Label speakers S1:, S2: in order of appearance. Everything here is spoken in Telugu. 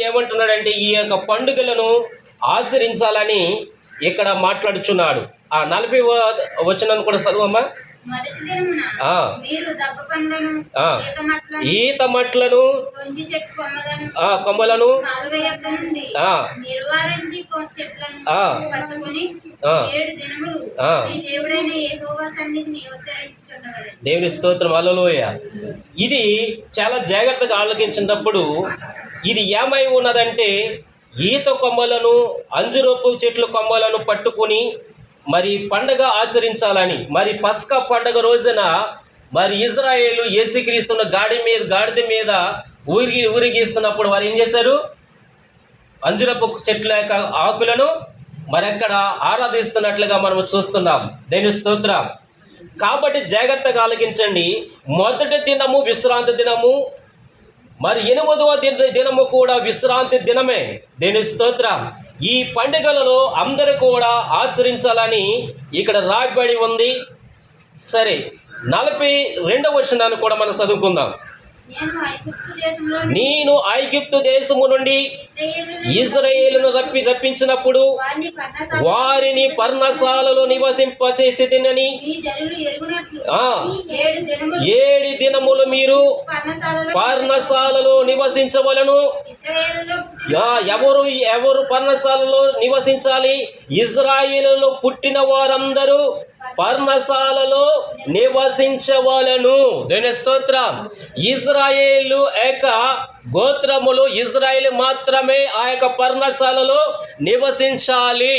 S1: ఏమంటున్నాడంటే ఈ యొక్క పండుగలను ఆచరించాలని ఇక్కడ మాట్లాడుచున్నాడు. ఆ 40వ వచనాన్ని కూడా చదువమ్మా. ఈత మట్లను కొమ్మలను దేవుని స్తోత్రం, హల్లెలూయా. ఇది చాలా జాగ్రత్తగా ఆలోచించినప్పుడు ఇది ఏమై ఉన్నదంటే ఈత కొమ్మలను అంజురపు చెట్లు కొమ్మలను పట్టుకుని మరి పండగ ఆచరించాలని. మరి పస్కా పండగ రోజున మరి ఇజ్రాయేలు యేసుక్రీస్తున్న గాడిద మీద ఊరిగిస్తున్నప్పుడు వారు ఏం చేశారు? అంజురపు చెట్ల యొక్క ఆకులను మరి అక్కడ ఆరాధిస్తున్నట్లుగా మనం చూస్తున్నాం. దేవుని స్తోత్రం. కాబట్టి జాగ్రత్తగా ఆలకించండి. మొదటి దినము విశ్రాంతి దినము, మరి 8వ దినము కూడా విశ్రాంతి దినమే. దేవుని స్తోత్రం. ఈ పండుగలలో అందరూ కూడా ఆచరించాలని ఇక్కడ రాయబడి ఉంది. సరే, 42వ వచనాన్ని కూడా మనం చదువుకుందాం. నేను ఐగుప్తు దేశము నుండి ఇశ్రాయేలును రప్పించినప్పుడు వారిని పర్ణశాలలో నివసింపచేసేదనని 7 దినములు మీరు పర్ణశాలలో నివసించవలను. ఎవరు పర్ణశాలలో నివసించాలి? ఇజ్రాయేలులో పుట్టిన వారందరూ పర్ణశాలలో నివసించవలను. దేవుని స్తోత్రం. ఇజ్రాయేలు యొక్క గోత్రములు ఇజ్రాయేలు మాత్రమే ఆ యొక్క పర్ణశాలలో నివసించాలి.